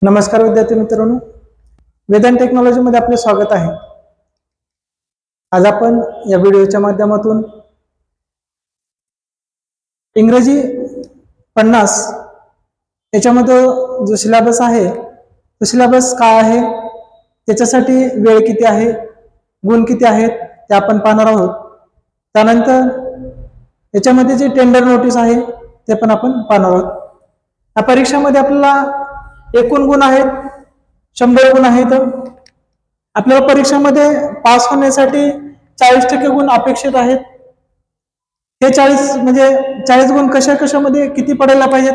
नमस्कार विद्यार्थी मित्रांनो, वेदांत टेक्नॉलॉजी मध्ये आपले स्वागत आहे। आज आपण या व्हिडिओच्या माध्यमातून इंग्रजी 50 याच्यामध्ये जो सिलेबस आहे तो सिलेबस काय आहे, त्याच्यासाठी वेळ किती आहे, गुण किती आहेत ते आपण पाहणार आहोत। त्यानंतर याच्यामध्ये जे टेंडर नोटीस आहे ते पण आपण पाहणार आहोत। या परीक्षेमध्ये आपल्याला एकूण गुण आहेत 100 गुण आहेत। आपल्याला परीक्षेमध्ये पास होण्यासाठी 40% गुण अपेक्षित आहेत। हे 40 गुण कशामध्ये किती पडायला पाहिजेत,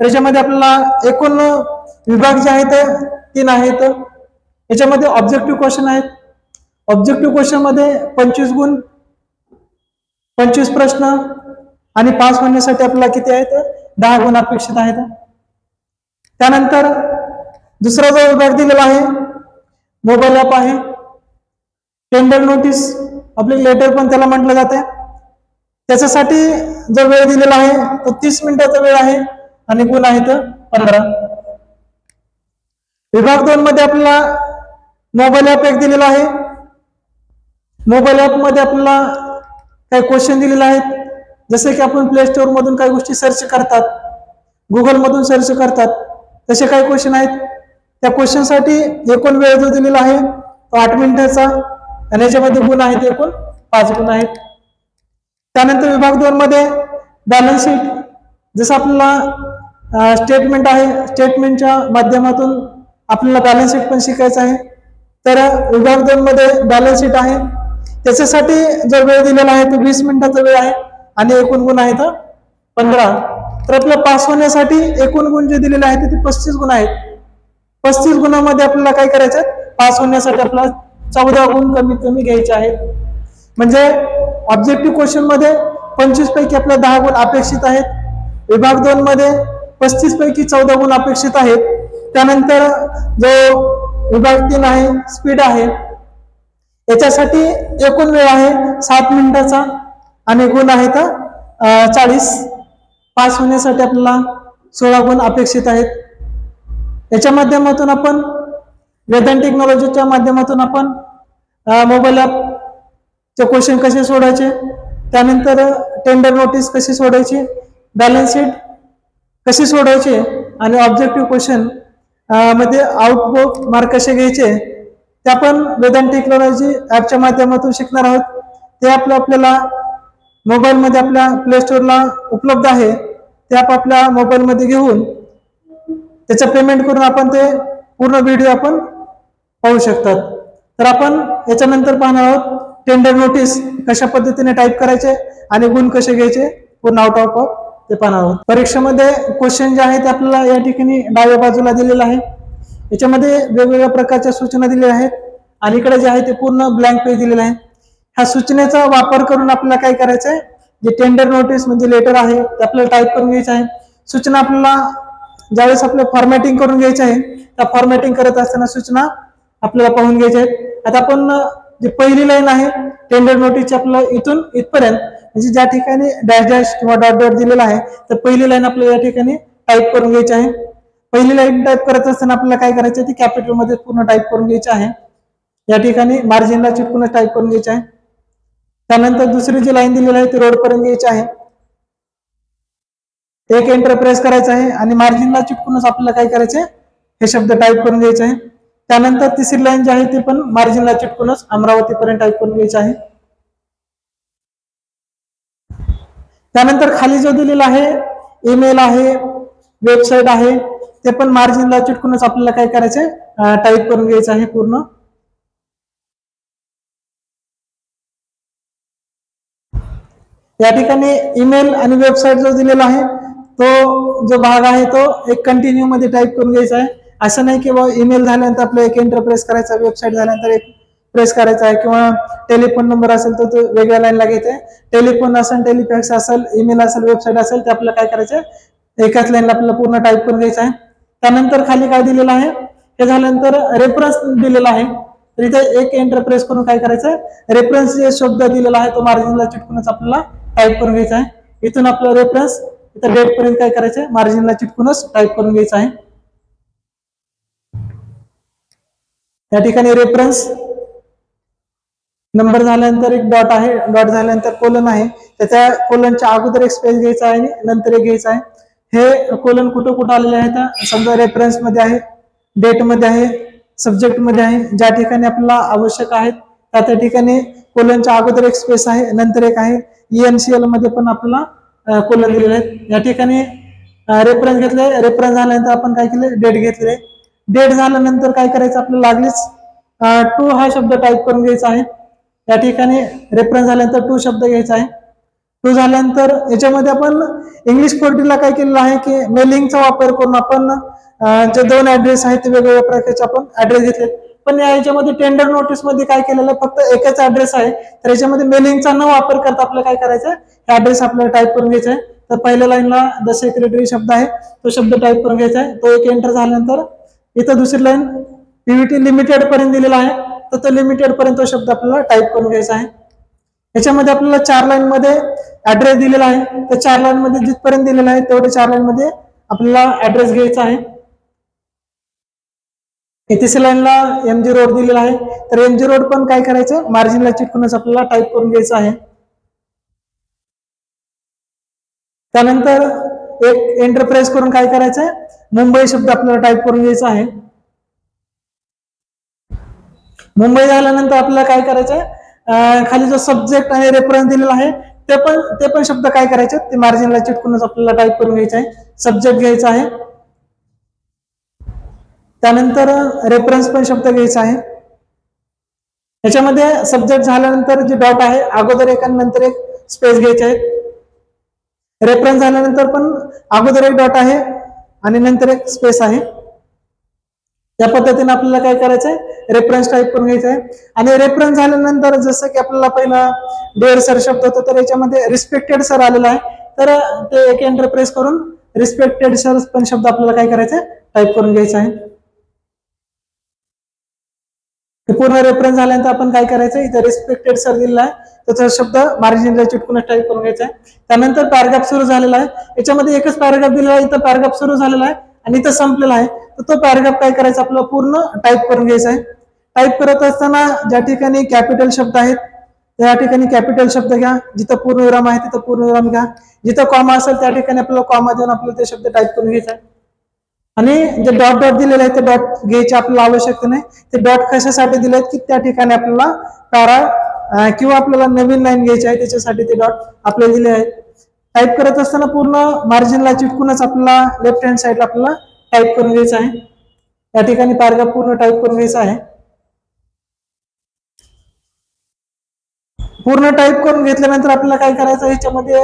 त्याच्यामध्ये आपल्याला एकूण विभाग जे आहेत 3 आहेत। याच्यामध्ये ऑब्जेक्टिव्ह क्वेश्चन आहेत। ऑब्जेक्टिव्ह क्वेश्चन मध्ये 25 गुण, 25 प्रश्न आणि पास होण्यासाठी आपल्याला किती आहेत 10 गुण अपेक्षित आहेत। त्यानंतर दुसरा जो विभाग दिलेला आहे मोबाईल ॲप आहे। टेंडर नोटीस पब्लिक लेटर पण त्याला म्हटलं जाते। त्याच्यासाठी जो वेळ दिलेला आहे तो 30 मिनिटाचा वेळ आहे आणि गुण आहेत 15। विभाग 2 मध्ये आपल्याला मोबाईल ॲप एक दिलेला आहे। मोबाईल ॲप मध्ये आपल्याला काही क्वेश्चन दिलेले आहेत, जसे की आपण प्ले स्टोर मधून काही गोष्टी सर्च करतात, गुगल मधून सर्च करतात, तसे काही क्वेश्चन आहेत। त्या क्वेश्चन साठी एकूण वेळ जो दिलेला आहे तो 8 मिनिटाचा आणि याच्यामध्ये गुण आहेत एकूण 5 गुण आहेत। त्यानंतर विभाग 2 मध्ये बॅलन्स शीट, जसं आपल्याला स्टेटमेंट आहे, स्टेटमेंटच्या माध्यमातून आपल्याला बॅलन्स शीट पण शिकायचं आहे। तर विभाग 2 मध्ये बॅलन्स शीट आहे, त्याच्यासाठी जो वेळ दिलेला आहे तो 20 मिनिटाचा वेळ आहे आणि एकूण गुण आहेत 15। तर आपल्याला पास होण्यासाठी एकूण गुण जे दिलेले आहेत ते 35 गुण आहेत। 35 गुणांमध्ये आपल्याला काय करायचं, पास होण्यासाठी आपल्याला 14 गुण कमीत कमी घ्यायचे आहेत। म्हणजे ऑब्जेक्टिव्ह क्वेश्चन मध्ये 25 पैकी आपल्याला 10 गुण अपेक्षित आहेत। विभाग 2 मध्ये 35 पैकी 14 गुण अपेक्षित आहेत। त्यानंतर जो विभाग 3 आहे स्पीड आहे, याच्यासाठी एकूण वेळ आहे 7 मिनिटाचा आणि गुण आहेत 40। पास होण्यासाठी आपल्याला 16 गुण अपेक्षित आहेत। याच्या माध्यमातून आपण वेदांत टेक्नॉलॉजीच्या माध्यमातून आपण मोबाईल ॲपचे क्वेश्चन कसे सोडायचे, त्यानंतर टेंडर नोटीस कशी सोडायची, बॅलन्स शीट कशी सोडायचे आणि ऑब्जेक्टिव्ह क्वेश्चन मध्ये आउटपुट मार्क कसे घ्यायचे ते आपण वेदांत टेक्नॉलॉजी ॲपच्या माध्यमातून शिकणार आहोत। ते आपल्याला मोबाईल मध्ये आपल्या प्ले स्टोरला उपलब्ध आहे। ते आपल्या मोबाईल मध्ये घेऊन त्याचं पेमेंट करून आपण ते पूर्ण व्हिडिओ आपण पाहू शकतात। तर आपण याच्यानंतर पाहणार आहोत टेंडर नोटीस कशा पद्धतीने टाईप करायचे आणि गुण कसे घ्यायचे पूर्ण आउट ऑफ ते पाहणार आहोत। परीक्षेमध्ये क्वेश्चन जे आहे ते आपल्याला या ठिकाणी डाव्या बाजूला दिलेला आहे। याच्यामध्ये वेगवेगळ्या प्रकारच्या सूचना दिलेल्या आहेत आणि इकडे जे आहे ते पूर्ण ब्लँक पेज दिलेला आहे। ह्या सूचनेचा वापर करून आपल्याला काय करायचं आहे, जे टेंडर नोटीस म्हणजे लेटर आहे ते आपल्याला टाईप करून घ्यायचं आहे। सूचना आपल्याला ज्यावेळेस आपल्याला फॉर्मॅटिंग करून घ्यायचं आहे, त्या फॉर्मॅटिंग करत असताना सूचना आपल्याला पाहून घ्यायच्या आहेत। आता आपण जी पहिली लाईन आहे टेंडर नोटीसची आपल्याला इथून इथपर्यंत म्हणजे ज्या ठिकाणी डॅश डॅश किंवा डॉट डॉट दिलेला आहे तर पहिली लाईन आपल्याला या ठिकाणी टाईप करून घ्यायची आहे। पहिली लाईन टाईप करत असताना आपल्याला काय करायचं आहे, ती कॅपिटल मध्ये पूर्ण टाईप करून घ्यायची आहे। या ठिकाणी मार्जिनला चिटकूनच टाईप करून घ्यायची आहे। त्यानंतर दुसरी जी लाईन दिलेली आहे ती रोड पर्यंत घ्यायची आहे। एक एंटर प्रेस करायचं आहे आणि मार्जिनला चिटकूनच आपल्याला काय करायचे, हे शब्द टाईप करून घ्यायचे आहे। त्यानंतर तिसरी लाईन जी आहे ती पण मार्जिनला चिटकूनच अमरावती पर्यंत टाईप करून घ्यायची आहे। त्यानंतर खाली जो दिलेला आहे ईमेल आहे, वेबसाईट आहे, ते पण मार्जिनला चिटकूनच आपल्याला काय करायचे, टाईप करून घ्यायचं आहे पूर्ण। या ठिकाणी ईमेल आणि वेबसाईट जो दिलेला आहे तो जो भाग आहे तो एक कंटिन्यू मध्ये टाईप करून घ्यायचा आहे। असं नाही की ईमेल झाल्यानंतर आपल्याला एक एंटर प्रेस करायचा, वेबसाईट झाल्यानंतर एक प्रेस करायचा आहे, किंवा टेलिफोन नंबर असेल तर तो वेगळ्या लाईनला घ्यायचा। टेलिफोन असेल, टेलिफॅक्स असेल, ईमेल असेल, वेबसाईट असेल ते आपल्याला काय करायचं, एकाच लाईनला आपल्याला पूर्ण टाईप करून घ्यायचं आहे। त्यानंतर खाली काय दिलेलं आहे, हे झाल्यानंतर रेफरन्स दिलेला आहे तर इथे एक एंटर प्रेस करून काय करायचं, रेफरन्स जे शब्द दिलेला आहे तो मार्जिनला चिटकूनच आपल्याला टाईप करून घ्यायचा आहे। इथून आपला रेफरन्स इथं डेट पर्यंत काय करायचं, मार्जिनला चिटकूनच टाईप करून घ्यायचं आहे। या ठिकाणी रेफरन्स नंबर झाल्यानंतर एक डॉट आहे, डॉट झाल्यानंतर कोलन आहे, त्याच्या कोलनच्या अगोदर एक स्पेस घ्यायचा आहे नंतर एक घ्यायचा आहे. हे कोलन कुठं कुठं आलेले आहेत, समजा रेफरन्स मध्ये आहे, डेट मध्ये आहे, सब्जेक्ट मध्ये आहे. ज्या ठिकाणी आपल्याला आवश्यक आहेत त्या ठिकाणी कोलनच्या अगोदर एक स्पेस आहे नंतर एक आहे. ENCL मध्ये पण आपल्याला कोलन दिलेले आहेत. या ठिकाणी रेफरन्स घेतले, रेफरन्स झाल्यानंतर आपण काय केले, डेट घेतले. डेट झाल्यानंतर काय करायचं, आपल्याला लागलीच टू हा शब्द टाईप करून घ्यायचा आहे. या ठिकाणी रेफरन्स झाल्यानंतर टू शब्द घ्यायचा आहे. टू झाल्यानंतर याच्यामध्ये आपण इंग्लिश 40 काय केलेलं आहे की मेलिंगचा वापर करून आपण जे दोन ऍड्रेस आहेत ते वेगवेगळ्या प्रकारचे आपण ऍड्रेस घेतले. पण याच्यामध्ये टेंडर नोटीस मध्ये काय केलेलं आहे, फक्त एकच ऍड्रेस आहे, तर याच्यामध्ये मेलिंगचा न वापर करता आपल्याला काय करायचं, हे ऍड्रेस आपल्याला टाईप करून घ्यायचा आहे. तर पहिल्या लाईनला द सेक्रेटरी शब्द आहे, तो शब्द टाईप करून घ्यायचा आहे. तो एक एंटर झाल्यानंतर इथं दुसरी लाईन PVT लिमिटेड पर्यंत दिलेला आहे, तर तो लिमिटेड पर्यंत तो शब्द आपल्याला टाईप करून घ्यायचा आहे. याच्यामध्ये आपल्याला 4 लाईन मध्ये ऍड्रेस दिलेला आहे, तर 4 लाईन मध्ये जिथपर्यंत दिलेला आहे तेवढे 4 लाईन मध्ये आपल्याला ऍड्रेस घ्यायचा आहे. 31 लाईनला MG रोड दिलेला आहे, तर MG रोड पण काय करायचं, मार्जिनला चिटकूनच आपल्याला टाईप करून घ्यायचं आहे. त्यानंतर एक एंटर प्रेस करून काय करायचं, मुंबई शब्द आपल्याला टाईप करून घ्यायचा आहे. मुंबई झाल्यानंतर आपल्याला काय करायचं, खाली जो सब्जेक्ट आणि रेफरन्स दिलेला आहे ते पण शब्द काय करायचे, ते मार्जिनला चिटकूनच आपल्याला टाईप करून घ्यायचं आहे. सब्जेक्ट घ्यायचा आहे, त्यानंतर रेफरन्स पण शब्द घ्यायचा आहे. याच्यामध्ये सब्जेक्ट झाल्यानंतर जे डॉट आहे अगोदर एक आणि नंतर एक स्पेस घ्यायचे आहे. रेफरन्स झाल्यानंतर पण अगोदर एक डॉट आहे आणि नंतर एक स्पेस आहे. या पद्धतीने आपल्याला काय करायचंय, रेफरन्स टाईप करून घ्यायचा आहे. आणि रेफरन्स झाल्यानंतर जसं की आपल्याला पहिला डेअर सर शब्द होता, तर याच्यामध्ये रिस्पेक्टेड सर आलेला आहे, तर ते एक एंटर प्रेस करून रिस्पेक्टेड सर पण शब्द आपल्याला काय करायचं, टाईप करून घ्यायचा आहे. पूर्ण रेफरन्स झाल्यानंतर आपण काय करायचं, इथे रिस्पेक्टेड सर दिलेला आहे, त्याचा शब्द मार्जिनला चिटकून टाईप करून घ्यायचा आहे. त्यानंतर पॅराग्राफ सुरू झालेला आहे, याच्यामध्ये एकच पॅराग्राफ दिलेला आहे, इथं पॅराग्राफ सुरू झालेला आहे आणि इथं संपलेला आहे, तर तो पॅराग्राफ काय करायचा, आपल्याला पूर्ण टाईप करून घ्यायचा आहे. टाईप करत असताना ज्या ठिकाणी कॅपिटल शब्द आहेत त्या ठिकाणी कॅपिटल शब्द घ्या, जिथं पूर्णविराम आहे तिथं पूर्णविराम घ्या, जिथं कॉमा असेल त्या ठिकाणी आपल्याला कॉमा देऊन आपल्याला ते शब्द टाईप करून घ्यायचा आहे. आणि जे डॉट डॉट दिलेले आहेत ते डॉट घ्यायची आपल्याला आवश्यकता नाही. ते डॉट कशासाठी दिले आहेत की त्या ठिकाणी आपल्याला पॅरा किंवा आपल्याला नवीन लाईन घ्यायची आहे त्याच्यासाठी ते डॉट आपल्याला दिले आहेत. टाईप करत असताना पूर्ण मार्जिनला चिटकूनच आपल्याला लेफ्ट हँड साईडला आपल्याला टाईप करून घ्यायचं आहे. या ठिकाणी पॅराग्राफ पूर्ण टाईप करून घ्यायचा आहे. पूर्ण टाईप करून घेतल्यानंतर आपल्याला काय करायचं, ह्याच्यामध्ये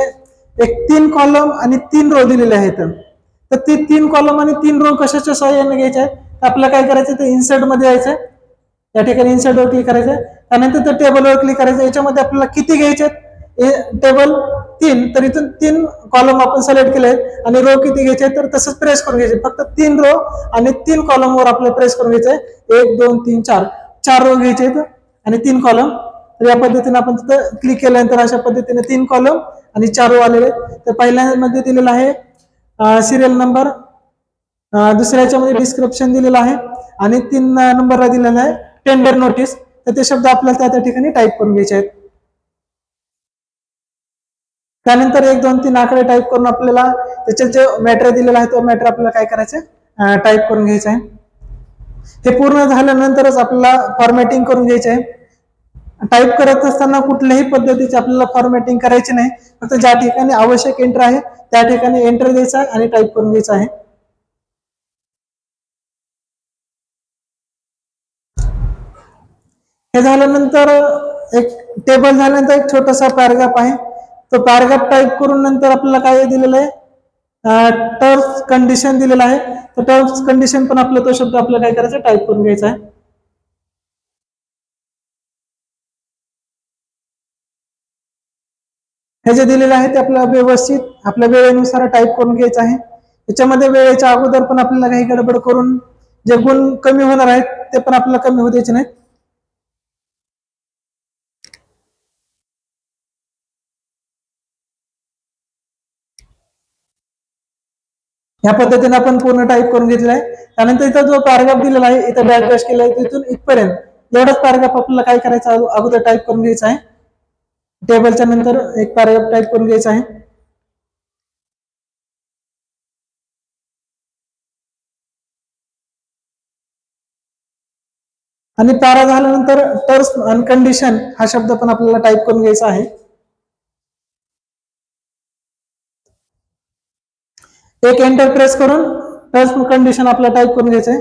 एक 3 कॉलम आणि 3 रो दिलेले आहेत. तर ते 3 कॉलम आणि 3 रो कशाच्या सहाय्याने घ्यायचे आहेत, आपल्याला काय करायचं, ते इन्सर्ट मध्ये यायचं. या ठिकाणी इन्सर्ट वर क्लिक करायचं, त्यानंतर त्या टेबलवर क्लिक करायचं. याच्यामध्ये आपल्याला किती घ्यायचे, टेबल 3, तर इथून 3 कॉलम आपण सिलेक्ट केले आहेत आणि रो किती घ्यायचे तर तसंच प्रेस करून घ्यायचे. फक्त 3 रो आणि 3 कॉलम वर आपल्याला प्रेस करून घ्यायचंय. 1 2 3 4 रो घ्यायचे आणि 3 कॉलम. तर या पद्धतीने आपण तिथं क्लिक केल्यानंतर अशा पद्धतीने 3 कॉलम आणि 4 रो आलेले. तर पहिल्यामध्ये दिलेला आहे सिरियल नंबर, दुसऱ्याच्यामध्ये डिस्क्रिप्शन दिलेलं आहे आणि 3 नंबरला दिलेला आहे टेंडर नोटीस. तर ते शब्द आपल्याला त्या ठिकाणी टाईप करून घ्यायचे आहेत. त्यानंतर 1 2 3 आकडे टाईप करून आपल्याला त्याच्यात जे मॅटर दिलेला आहे तो मॅटर आपल्याला काय करायचं, टाईप करून घ्यायचं आहे. हे पूर्ण झाल्यानंतरच आपल्याला फॉर्मॅटिंग करून घ्यायचे आहे. टाईप करत असताना कुठल्याही पद्धतीची आपल्याला फॉर्मॅटिंग करायची नाही, फक्त ज्या ठिकाणी आवश्यक एंटर आहे त्या ठिकाणी एंटर द्यायचा आहे आणि टाईप करून घ्यायचं आहे. हे झाल्यानंतर एक टेबल झाल्यानंतर एक छोटासा पॅराग्राफ आहे, तो पॅराग्राफ टाईप करून नंतर आपल्याला काय दिलेलं आहे, टर्म्स कंडिशन दिलेला आहे. तर टर्म्स कंडिशन पण आपला तो शब्द आपल्याला काय करायचा, टाईप करून घ्यायचा आहे. हे जे दिलेलं आहे ते आपल्याला व्यवस्थित आपल्या वेळेनुसार टाईप करून घ्यायचं आहे. त्याच्यामध्ये वेळेच्या अगोदर पण आपल्याला काही गडबड करून जे गुण कमी होणार आहेत ते पण आपल्याला कमी होऊ द्यायचे नाहीत. ह्या पद्धतीने आपण पूर्ण टाईप करून घेतलाय. त्यानंतर इथं जो पॅराग्राफ दिलेला आहे इथं डॅश डॅश केलाय तिथून इथपर्यंत एवढाच पॅराग्राफ आपल्याला काय करायचं अगोदर टाईप करून घ्यायचा आहे. टेबलच्या नंतर एक पॅराग्राफ टाईप करून घ्यायचा आहे. आणि पॅरा झाल्यानंतर टर्म्स अँड कंडिशन हा शब्द पण आपल्याला टाईप करून घ्यायचा आहे. एक एंटर प्रेस करून टर्म्स कंडिशन आपल्याला टाईप करून घ्यायचंय.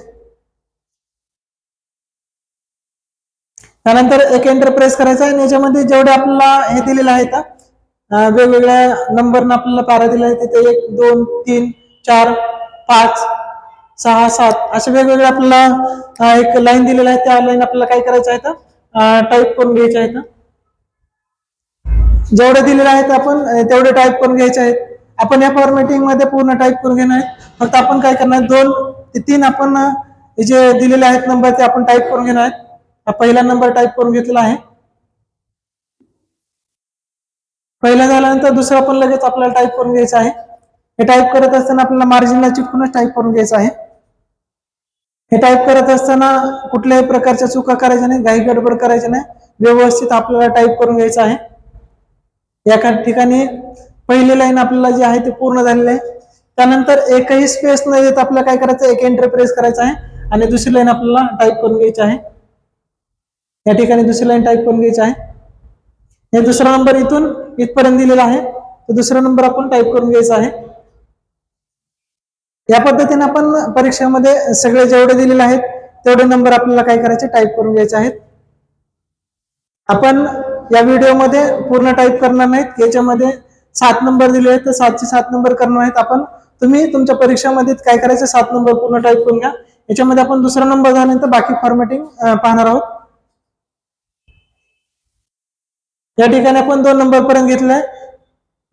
त्यानंतर एक एंटर प्रेस करायचा आहे आणि याच्यामध्ये जेवढे आपल्याला हे दिलेले आहेत वेगवेगळ्या नंबरनं आपल्याला पॅरा दिला आहे तिथे 1 2 3 4 5 6 7 असे वेगवेगळे आपल्याला एक लाईन दिलेला आहे. त्या लाईन आपल्याला काय करायचं आहे टाईप करून घ्यायचे आहेत. जेवढे दिलेले आहेत आपण तेवढे टाईप करून घ्यायचे आहेत. आपण या फॉर्मॅटिंग मध्ये पूर्ण टाईप करून घेणार आहे. फक्त आपण काय करणार 2 ते 3 आपण जे दिलेले आहेत नंबर ते आपण टाईप करून घेणार आहेत. हा पहिला नंबर टाईप करून घेतलेला आहे. पहिला झाल्यानंतर दुसरा पण लगेच आपल्याला टाईप करून घ्यायचा आहे. हे टाईप करत असताना आपल्याला मार्जिनला चिटकूनच टाईप करून घ्यायचं आहे. हे टाईप करत असताना कुठल्याही प्रकारच्या चुका करायच्या नाही, घाई गडबड करायची नाही, व्यवस्थित आपल्याला टाईप करून घ्यायचं आहे. या ठिकाणी पहिली लाईन आपल्याला जी आहे ती पूर्ण झालेली आहे. त्यानंतर एकही स्पेस न देता आपल्याला काय करायचं एक एंटर प्रेस करायचा आहे आणि दुसरी लाईन आपल्याला टाईप करून घ्यायची आहे. या ठिकाणी दुसरी लाईन टाईप करून घ्यायची आहे. हे दुसरा नंबर इथून इथपर्यंत दिलेला आहे तो दुसरा नंबर आपण टाईप करून घ्यायचा आहे. या पद्धतीने आपण परीक्षेमध्ये सगळे जेवढे दिलेले आहेत तेवढे नंबर आपल्याला काय करायचे टाईप करून घ्यायचे आहेत. आपण या व्हिडिओमध्ये पूर्ण टाईप करणार नाहीत. याच्यामध्ये 7 नंबर दिले आहेत तर 7चे 7 नंबर करणार आहेत आपण. तुम्ही तुमच्या परीक्षामध्ये काय करायचं 7 नंबर पूर्ण टाईप करून घ्या. याच्यामध्ये आपण दुसरा नंबर झाल्यानंतर बाकी फॉर्मॅटिंग पाहणार आहोत. या ठिकाणी आपण 2 नंबर पर्यंत घेतलाय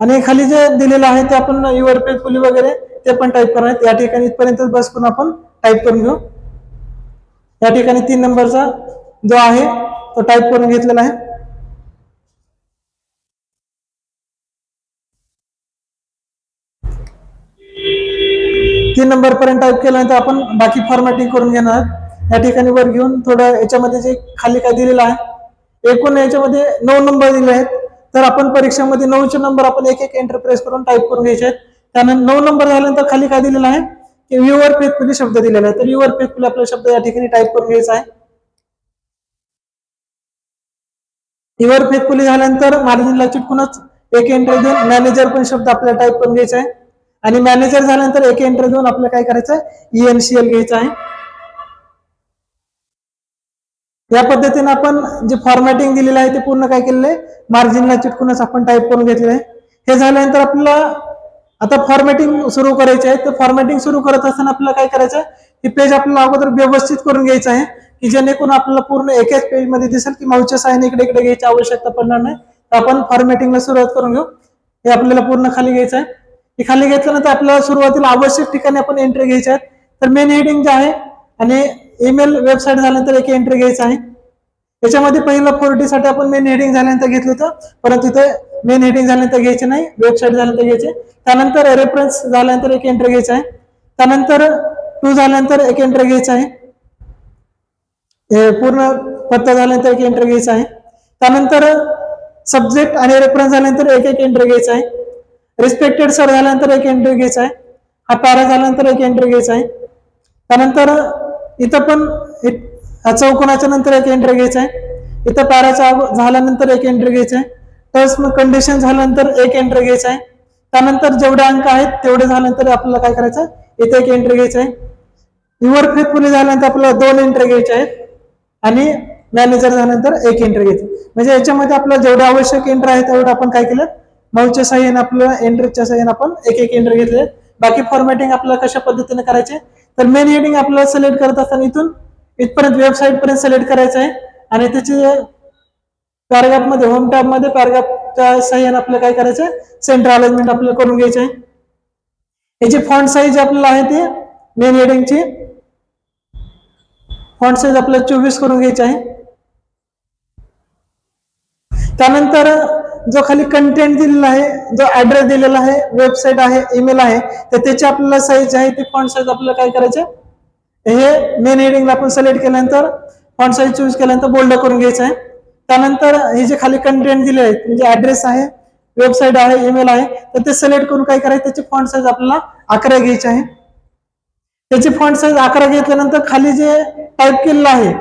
आणि खाली जे दिलेलं आहे ते आपण युअर फेथफुली वगैरे ते पण टाईप करणार आहेत. या ठिकाणी इथपर्यंत बस करून आपण टाईप करून घेऊ. या ठिकाणी 3 नंबरचा जो आहे तो टाईप करून घेतलेला आहे. तीन नंबर पर्यंत टाईप केल्यानंतर आपण बाकी फॉर्मॅटिंग करून घेणार. या ठिकाणी वर घेऊन थोडं याच्यामध्ये जे खाली काय दिलेलं आहे एकूण याच्यामध्ये 9 नंबर दिले आहेत तर आपण परीक्षेमध्ये 9चे नंबर आपण एक एक एंटर प्रेस करून टाईप करून घ्यायचे आहेत. त्यानंतर 9 नंबर झाल्यानंतर खाली काय दिलेलं आहे की युअर फेथफुली शब्द दिलेला आहे तर युअर फेथफुली आपला शब्द या ठिकाणी टाईप करून घ्यायचा आहे. युअर फेथफुली झाल्यानंतर मार्जिनला चिटकूनच एक एंटर देऊन मॅनेजर पण शब्द आपल्याला टाईप करून घ्यायचा आहे आणि मॅनेजर झाल्यानंतर एक एंटर देऊन आपल्याला काय करायचं आहे ENCL घ्यायचं आहे. या पद्धतीने आपण जे फॉर्मॅटिंग दिलेलं आहे ते पूर्ण काय केलेलं आहे मार्जिनला चिटकूनच आपण टाईप करून घेतलेलं आहे. हे झाल्यानंतर आपल्याला आता फॉर्मॅटिंग सुरू करायची आहे. तर फॉर्मॅटिंग सुरू करत असताना आपल्याला काय करायचं आहे हे पेज आपल्याला अगोदर व्यवस्थित करून घ्यायचं आहे की जेणेकरून आपल्याला पूर्ण एकाच पेज मध्ये दिसेल की माऊसच्या साहाय्याने इकडे इकडे घ्यायची आवश्यकता पडणार नाही. तर आपण फॉर्मॅटिंगला सुरुवात करून घेऊ. हे आपल्याला पूर्ण खाली घ्यायचं आहे. हे खाली घेतल्यानंतर आपल्याला सुरुवातीला आवश्यक ठिकाणी आपण एंट्री घ्यायचे आहेत. तर मेन हेडिंग जे आहे आणि ईमेल वेबसाईट झाल्यानंतर एक एंट्री घ्यायचं आहे. याच्यामध्ये पहिला 4D साठी आपण मेन हेडिंग झाल्यानंतर घेतलं होतं परंतु इथे मेन हेडिंग झाल्यानंतर घ्यायचे नाही, वेबसाईट झाल्यानंतर घ्यायचे. त्यानंतर रेफरन्स झाल्यानंतर एक एंट्री घ्यायचा आहे. त्यानंतर 2 झाल्यानंतर एक एंट्री घ्यायचा आहे. पूर्ण पत्ता झाल्यानंतर एक एंट्री घ्यायचा आहे. त्यानंतर सब्जेक्ट आणि रेफरन्स झाल्यानंतर एक एक एंट्री घ्यायचा आहे. रिस्पेक्टेड सर झाल्यानंतर एक एंट्री घ्यायचा आहे. हा पॅरा झाल्यानंतर एक एंट्री घ्यायचा आहे. त्यानंतर इथं पण चौकोनाच्या नंतर एक एंट्री घ्यायचा आहे. इथं पॅराच्या झाल्यानंतर एक एंट्री घ्यायचा आहे. टर्म्स कंडिशन झाल्यानंतर एक एंट्री घ्यायचा आहे. त्यानंतर जेवढे अंक आहेत तेवढे झाल्यानंतर आपल्याला काय करायचं इथे एक एंट्री घ्यायचं आहे. युअर फेथफुली झाल्यानंतर आपल्याला 2 एंट्री घ्यायचे आहेत आणि मॅनेजर झाल्यानंतर एक एंट्री घ्यायची. म्हणजे याच्यामध्ये आपल्याला जेवढे आवश्यक एंट्री आहे तेवढं आपण काय केलं माऊसच्या साहाय्याने आपल्याला एंट्रीच्या साहाय्याने आपण एक एक एंट्री घेतले. बाकी फॉर्मॅटिंग आपल्याला कशा पद्धतीने करायचे तर मेन हेडिंग आपल्याला सिलेक्ट करत असताना इथून इथपर्यंत वेबसाईट पर्यंत सिलेक्ट करायचं आहे आणि त्याचे पॅराग्राफ मध्ये होम टॅब मध्ये पॅराग्राफच्या साहाय्याने आपल्याला काय करायचं सेंटर अलाइनमेंट आपल्याला करून घ्यायचे आहे. याची फॉन्ट साईज आपल्याला आहे ते मेन हेडिंगची फॉन्ट साईज आपल्याला 24 करून घ्यायची आहे. त्यानंतर जो खाली कंटेंट दिलेला आहे, जो ऍड्रेस दिलेला आहे, वेबसाईट आहे, ईमेल आहे, तर त्याची आपल्याला साईज आहे ती फॉन्ट साईज आपल्याला काय करायचे, हे मेन हेडिंगला आपण सिलेक्ट केल्यानंतर फॉन्ट साईज चूज केल्यानंतर बोल्ड करून घ्यायचं आहे. त्यानंतर हे जे खाली कंटेंट दिले आहेत म्हणजे ऍड्रेस आहे, वेबसाईट आहे, ईमेल आहे, तर ते सिलेक्ट करून काय करायचं, त्याची फॉन्ट साईज आपल्याला 11 घ्यायची आहे. त्याची फॉन्ट साईज 11 घेतल्यानंतर खाली जे टाईप केलेलं आहे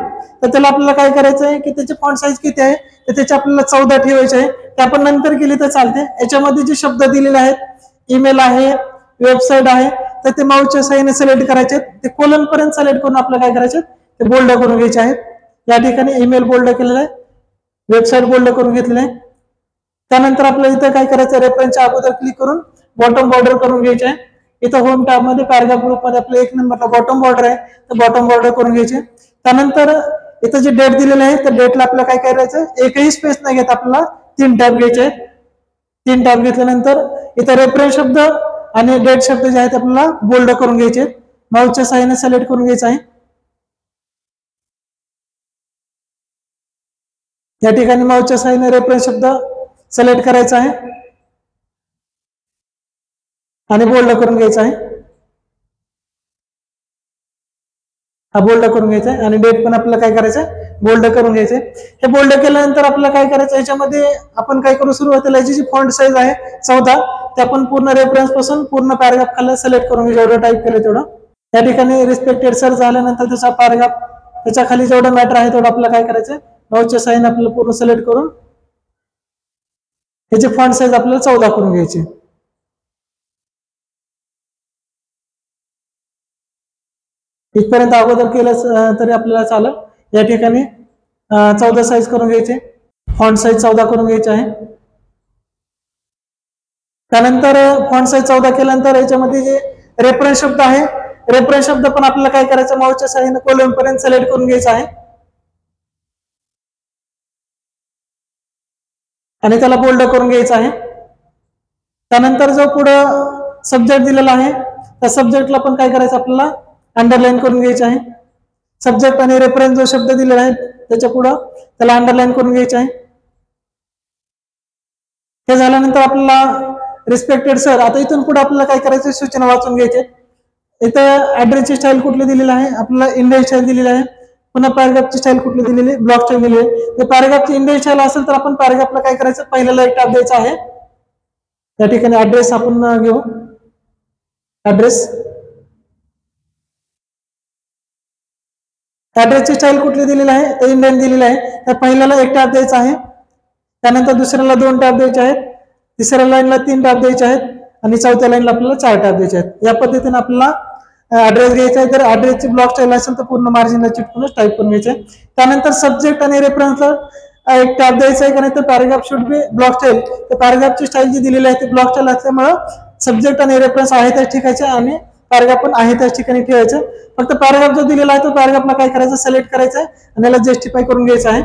तर त्याला आपल्याला काय करायचं आहे की त्याची फॉन्ट साईज किती आहे, तर त्याची आपल्याला 14 ठेवायचे आहे. ते आपण नंतर केली तर चालते. याच्यामध्ये जे शब्द दिलेले आहेत, ईमेल आहे, वेबसाईट आहे, तर ते माऊसच्या साहाय्याने सिलेक्ट करायचे. ते कोलन पर्यंत सिलेक्ट करून आपल्याला काय करायचे, ते बोल्ड करून घ्यायचे आहेत. या ठिकाणी ईमेल बोल्ड केलेलं आहे, वेबसाईट बोल्ड करून घेतलेलं आहे. त्यानंतर आपल्याला इथं काय करायचं, रेफरन्सच्या अगोदर क्लिक करून बॉटम बॉर्डर करून घ्यायचे आहे. इथं होम टॅब मध्ये पॅराग्राफ ग्रुप मध्ये आपलं 1 नंबरला बॉटम बॉर्डर आहे, तर बॉटम बॉर्डर करून घ्यायचे. त्यानंतर इथं जे डेट दिलेलं आहे तर डेटला आपल्याला काय करायचं, एकही स्पेस नाही घेत, आपल्याला 3 टॅब घ्यायचे आहेत. 3 टॅब घेतल्यानंतर इथं रेफरन्स शब्द आणि डेट शब्द जे आहेत आपल्याला बोल्ड करून घ्यायचे. माऊसच्या साहाय्याने सिलेक्ट करून घ्यायचं आहे. या ठिकाणी माऊसच्या साहाय्याने रेफरन्स शब्द सिलेक्ट करायचा आहे आणि बोल्ड करून घ्यायचा आहे. हा बोल्ड करून घ्यायचा आहे आणि डेट पण आपल्याला काय करायचं, बोल्ड करून घ्यायचंय. हे बोल्ड केल्यानंतर आपल्याला काय करायचं, याच्यामध्ये आपण काय करू, सुरुवातीला याची जी फॉन्ट साईज आहे 14, ते आपण पूर्ण रेफरन्स पासून पूर्ण पॅराग्राफ खाली सिलेक्ट करून घ्यायचं, जेवढं टाईप केलं तेवढं. या ठिकाणी रिस्पेक्टेड सर झाल्यानंतर त्याचा पॅराग्राफ, त्याच्या खाली जेवढं मॅटर आहे तेवढं आपल्याला काय करायचं, माऊसच्या साहाय्याने आपल्याला पूर्ण सिलेक्ट करून याची फॉन्ट साईज आपल्याला 14 करून घ्यायची. इथपर्यंत अगोदर केलं तरी आपल्याला चालेल. या ठिकाणी 14 साईज करून घ्यायचे, फॉन्ट साईज 14 करून घ्यायचे आहे. त्यानंतर फॉन्ट साईज 14 केल्यानंतर याच्यामध्ये जे रेफरन्स शब्द आहे, रेफरन्स शब्द पण आपल्याला काय करायचं, माऊसच्या साहाय्याने कोलन पर्यंत सिलेक्ट करून घ्यायचा आहे आणि त्याला बोल्ड करून घ्यायचं आहे. त्यानंतर जो पुढं सब्जेक्ट दिलेला आहे त्या सब्जेक्टला पण काय करायचं, आपल्याला अंडरलाईन करून घ्यायचं आहे. सब्जेक्ट आणि रेफरन्स जो शब्द दिलेला आहे त्याच्या पुढं त्याला अंडरलाईन करून घ्यायचं आहे. हे झाल्यानंतर आपल्याला रिस्पेक्टेड सर, आता इथून पुढे आपल्याला काय करायचं, सूचना वाचून घ्यायचे. इथं ऍड्रेसची स्टाईल कुठली दिलेली आहे, आपल्याला इंडियन स्टाईल दिलेली आहे. पुन्हा पॅराग्राफची स्टाईल कुठली दिलेली, ब्लॉक स्टाईल दिलेली आहे. पॅराग्राफची इंडियन स्टाईल असेल तर आपण पॅराग्राफला काय करायचं, पहिल्याला एक टॅब द्यायचा आहे. या ठिकाणी ऍड्रेस आपण घेऊ, ऍड्रेस, ऍड्रेसची स्टाईल कुठली दिलेली आहे, तर इंडियन दिलेली आहे. तर पहिल्याला एक टॅब द्यायचा आहे, त्यानंतर दुसऱ्याला 2 टॅब द्यायचे आहेत, तिसऱ्या लाईनला 3 टॅब द्यायचे आहेत आणि चौथ्या लाईनला आपल्याला 4 टॅब द्यायचे आहेत. या पद्धतीने आपल्याला ऍड्रेस घ्यायचा आहे. जर ऍड्रेसची ब्लॉक स्टाईल असेल तर पूर्ण मार्जिनला चिटकूनच टाईप करून घ्यायचे. त्यानंतर सब्जेक्ट आणि रेफरन्सला एक टॅब द्यायचा आहे, कारण तर paragraph should be block style. तर पॅराग्राफची स्टाईल जी दिलेली आहे ती ब्लॉक स्टाईल असल्यामुळे सब्जेक्ट आणि रेफरन्स आहे त्याच ठिकाणी आणि पॅराग्राफ पण आहे त्याच ठिकाणी ठेवायचं. फक्त पॅराग्राफ जो दिलेला आहे तो पॅराग्राफला काय करायचं, सिलेक्ट करायचं आहे आणि याला जस्टिफाय करून घ्यायचं आहे.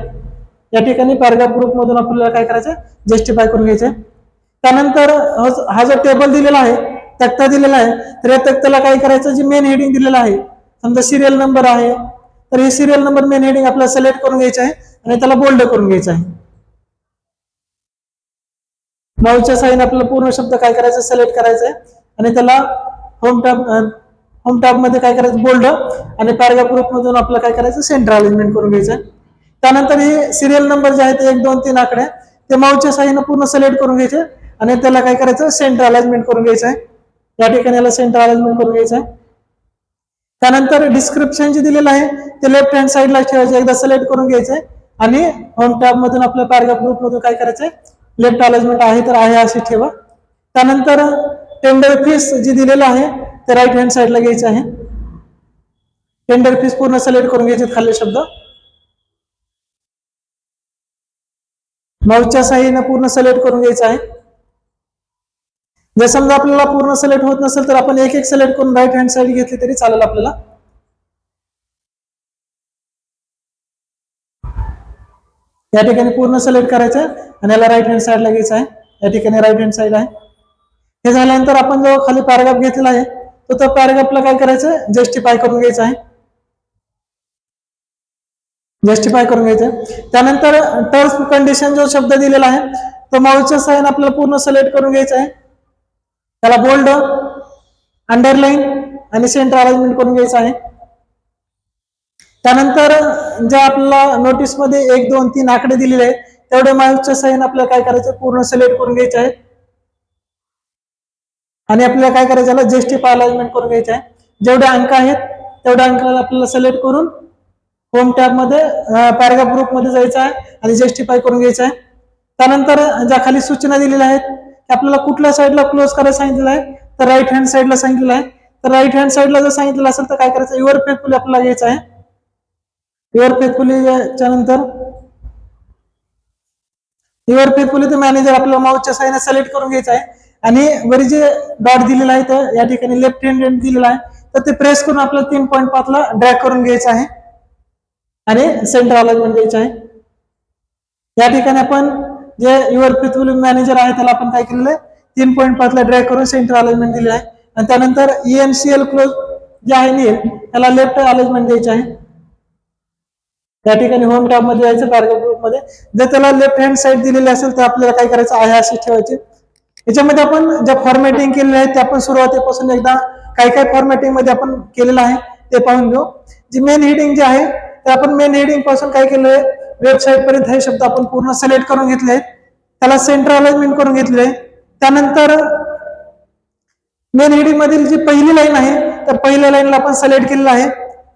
या ठिकाणी पॅराग्राफ ग्रुप मधून आपल्याला काय करायचं, जस्टिफाय करून घ्यायचं आहे. त्यानंतर हा जो टेबल दिलेला आहे, तक्ता दिलेला आहे, तर या तक्त्याला काय करायचं, जे मेन हेडिंग दिलेलं आहे, समजा सिरियल नंबर आहे तर हे सिरियल नंबर मेन हेडिंग आपल्याला सिलेक्ट करून घ्यायचं आहे आणि त्याला बोल्ड करून घ्यायचं आहे. माऊसच्या साहाय्याने आपल्याला पूर्ण शब्द काय करायचं, सिलेक्ट करायचं आहे आणि त्याला होम टॅब मध्ये काय करायचं, बोल्ड, आणि पॅराग्राफ ग्रुप मधून आपल्याला काय करायचं, सेंटर अरेंजमेंट करून घ्यायचं आहे. त्यानंतर हे सिरियल नंबर जे आहेत 1 2 3 आकडे ते माऊसच्या साहाय्याने पूर्ण सिलेक्ट करून घ्यायचे आणि त्याला काय करायचं, सेंटर अरेंजमेंट करून घ्यायचं आहे. या ठिकाणी याला सेंटर अरेंजमेंट करून घ्यायचं आहे. त्यानंतर डिस्क्रिप्शन जे दिलेलं आहे ते लेफ्ट हँड साईडला ठेवायचं, एकदा सिलेक्ट करून घ्यायचंय आणि होम टॅब मधून आपल्या पॅराग्राफ ग्रुप मधून काय करायचंय, लेफ्ट अरेंजमेंट आहे तर आहे असे ठेवा. त्यानंतर टेंडर फीस जे दिलेलं आहे ते राईट हँड साईडला घ्यायचं आहे. टेंडर फीस पूर्ण सिलेक्ट करून घ्यायचे खाली शब्द, माऊसच्या साहाय्याने पूर्ण सिलेक्ट करून घ्यायचं आहे. जर समजा आपल्याला पूर्ण सिलेक्ट होत नसेल तर आपण एक एक सिलेक्ट करून राईट हँड साईड घेतली तरी चालेल आपल्याला. या ठिकाणी पूर्ण सिलेक्ट करायचं आहे आणि याला राईट हँड साईडला घ्यायचं आहे. या ठिकाणी राईट हँड साईड आहे. हे झाल्यानंतर आपण जो खाली पॅराग्राफ घेतलेला आहे तो त्या पॅराग्राफला काय करायचं, जस्टिफाय करून घ्यायचं आहे. जस्टिफाय करून घ्यायचं। त्यानंतर टर्म्स कंडिशन जो शब्द दिलेला आहे तो माऊसच्या साहाय्याने आपल्याला पूर्ण सिलेक्ट करून घ्यायचा आहे। त्याला बोल्ड, अंडरलाईन आणि सेंटर अलाइनमेंट करून घ्यायचं आहे। त्यानंतर जे आपल्याला नोटीस मध्ये 1 2 3 आकडे दिलेले आहेत तेवढे माऊसच्या साहाय्याने आपल्याला काय करायचं, पूर्ण सिलेक्ट करून घ्यायचे आहे आणि आपल्याला काय करायचं आहे, जस्टिफाय अलाइनमेंट करून घ्यायचं आहे। जेवढे अंक आहेत तेवढ्या अंकाला आपल्याला सिलेक्ट करून होम टॅब मध्ये पॅराग्राफ ग्रुप मध्ये जायचं आहे आणि जस्टिफाय करून घ्यायचं आहे। त्यानंतर ज्या खाली सूचना दिलेल्या आहेत की आपल्याला कुठल्या साईडला क्लोज करायला सांगितलेलं आहे, तर राईट हँड साईडला सांगितलेलं आहे। तर राईट हँड साईडला जर सांगितलेलं असेल तर काय करायचं, युअर फेथफुली आपल्याला घ्यायचं आहे। युअर फेथफुलीच्या नंतर युअर फेथफुली ते मॅनेजर आपल्याला माऊसच्या साहाय्याने सिलेक्ट करून घ्यायचं आहे आणि वरी जे डॉट दिलेला आहे तर या ठिकाणी लेफ्ट हँड दिलेला आहे तर ते प्रेस करून आपल्याला 3.5 ला ड्रॅग करून घ्यायचं आहे आणि सेंटर अलाइनमेंट द्यायचं आहे। या ठिकाणी आपण जे युअर फेथफुली मॅनेजर आहे त्याला आपण काय केलेलं आहे, 3.5 ला ड्रॅग करून सेंटर अलाइनमेंट दिलेलं आहे आणि त्यानंतर ENCL क्लोज जे आहे नील त्याला लेफ्ट अलाइनमेंट द्यायचं आहे। या ठिकाणी होम टॅब मध्ये जायचं, पॅराग्राफ ग्रुप मध्ये जर त्याला लेफ्ट हँड साइड दिलेली असेल तर आपल्याला काय करायचं आहे अशी ठेवायची। याच्यामध्ये आपण ज्या फॉर्मॅटिंग केलेलं आहे ते आपण सुरुवातीपासून एकदा काय काय फॉर्मॅटिंग मध्ये आपण केलेलं आहे ते पाहून घेऊ। जी मेन हेडिंग जे आहे ते आपण मेन हेडिंग पासून काय केलंय, वेबसाईट पर्यंत हे शब्द आपण पूर्ण सिलेक्ट करून घेतले, त्याला सेंटर अलाइनमेंट करून घेतले। त्यानंतर मेन हेडिंग मधील जी पहिली लाईन आहे तर पहिल्या लाईनला आपण सिलेक्ट केलेलं आहे,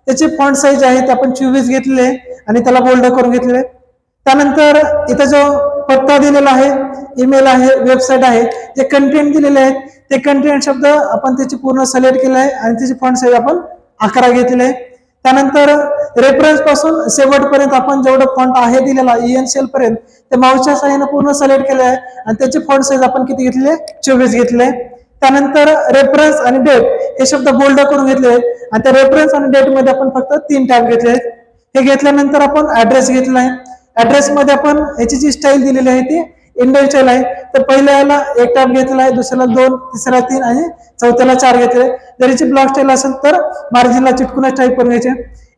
त्याची फॉन्ट साईज आहे ते आपण 24 घेतले आणि त्याला बोल्ड करून घेतले। त्यानंतर इथं जो पत्ता दिलेला आहे, ईमेल आहे, वेबसाईट आहे, जे कंटेंट दिलेले आहेत ते कंटेंट शब्द आपण त्याची पूर्ण सिलेक्ट केले आहे आणि त्याची फॉन्ट साईज आपण 11 घेतलेले आहे। त्यानंतर रेफरन्स पासून शेवटपर्यंत आपण जेवढं फॉन्ट आहे दिलेला ENCL पर्यंत ते माऊसच्या साहाय्याने पूर्ण सिलेक्ट केले आहे आणि त्याची फॉन्ट साईज आपण किती घेतले, 24 घेतले। त्यानंतर रेफरन्स आणि डेट हे शब्द बोल्ड करून घेतले आहेत आणि त्या रेफरन्स आणि डेट मध्ये आपण फक्त 3 टॅब घेतले आहेत। हे घेतल्यानंतर आपण ऍड्रेस घेतला आहे। ऍड्रेस मध्ये आपण याची जी स्टाईल दिलेली आहे ती इंडियन स्टाईल आहे, तर पहिल्याला 1 टॅब घेतलेला आहे, दुसऱ्याला 2, तिसऱ्याला 3 आणि चौथ्याला 4 घेतले। जर याची ब्लॉक स्टाईल असेल तर मार्जिनला चिटकूनच टाईप करून घ्यायचे।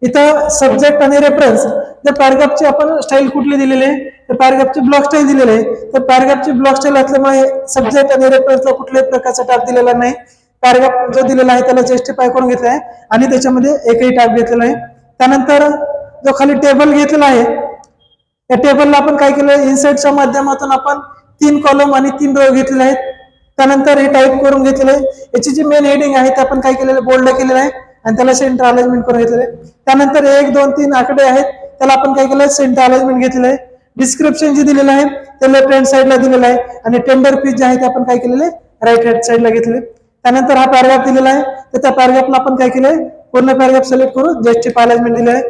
इथं सब्जेक्ट आणि रेफरन्स जर पॅराग्राफची आपण स्टाईल कुठली दिलेली आहे तर पॅराग्राफची ब्लॉक स्टाईल दिलेली आहे, तर पॅराग्राफची ब्लॉक स्टाईल असल्यामुळे सब्जेक्ट आणि रेफरन्सला कुठल्याही प्रकारचा टॅब दिलेला नाही। पॅराग्राफ जो दिलेला आहे त्याला जस्टिफाय करून घेतला आहे आणि त्याच्यामध्ये एकही टॅब घेतलेला आहे। त्यानंतर जो खाली टेबल घेतलेला आहे या टेबलला आपण काय केलं, इन्सर्टच्या माध्यमातून आपण 3 कॉलम आणि 3 रो घेतलेले आहेत। त्यानंतर हे टाईप करून घेतलेलं आहे। याची जी मेन हेडिंग आहे ते आपण काय केलेलं, बोल्ड केलेलं आहे आणि त्याला सेंटर अलाइनमेंट करून घेतलेलं आहे। त्यानंतर 1 2 3 आकडे आहेत त्याला आपण काय केलं, सेंटर अलाइनमेंट घेतलेलं आहे। डिस्क्रिप्शन जे दिलेलं आहे ते लेफ्ट हँड साईडला दिलेलं आहे आणि टेंडर फीस जे आहे ते आपण काय केलेले, राईट हँड साईडला घेतले। त्यानंतर हा पॅराग्राफ दिलेला आहे तर त्या पॅराग्राफला आपण काय केलंय, पूर्ण पॅराग्राफ सिलेक्ट करून जस्टिफाय अलाइनमेंट दिले आहे।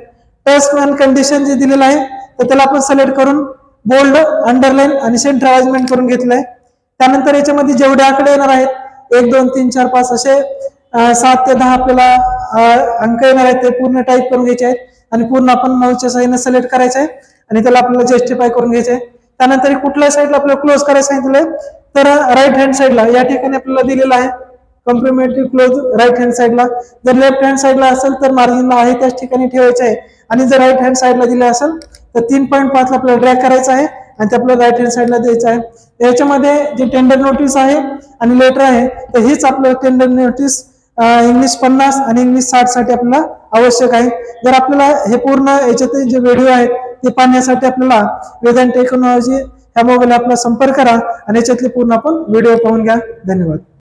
टर्म्स अँड कंडिशन जे दिलेलं आहे तर त्याला आपण सिलेक्ट करून बोल्ड, अंडरलाईन आणि सेंटर अलाइनमेंट करून घेतलंय। त्यानंतर याच्यामध्ये जेवढे आकडे येणार आहेत 1 2 3 4 5 असे 7 ते 10 आपल्याला अंक येणार आहेत ते पूर्ण टाईप करून घ्यायचे आहेत आणि पूर्ण आपण माऊसच्या साहाय्याने सिलेक्ट करायचं आहे आणि त्याला आपल्याला जस्टिफाय करून घ्यायचं आहे। त्यानंतर कुठल्या साईडला आपल्याला क्लोज करायला सांगितलंय तर राईट हँड साईडला या ठिकाणी आपल्याला दिलेलं आहे कॉम्प्लिमेंटरी क्लोज राईट हँड साईडला। जर लेफ्ट हँड साईडला असेल तर मार्जिनला आहे त्याच ठिकाणी ठेवायचं आहे आणि जर राईट हँड साईडला दिलं असेल तर 3.5 ला आपल्याला ड्रॅग करायचं आहे आणि ते आपल्याला राईट हँड साईडला द्यायचं आहे। याच्यामध्ये जे टेंडर नोटीस आहे आणि लेटर आहे तर हेच आपलं टेंडर नोटीस इंग्लिश 50 आणि इंग्लिश 60 साठी आपल्याला आवश्यक आहे। जर आपल्याला हे पूर्ण याच्यातील जे व्हिडिओ आहेत ते पाहण्यासाठी आपल्याला वेदांत टेक्नॉलॉजी ह्या मोबाईल ॲपला संपर्क करा आणि याच्यातले पूर्ण आपण व्हिडिओ पाहून घ्या। धन्यवाद।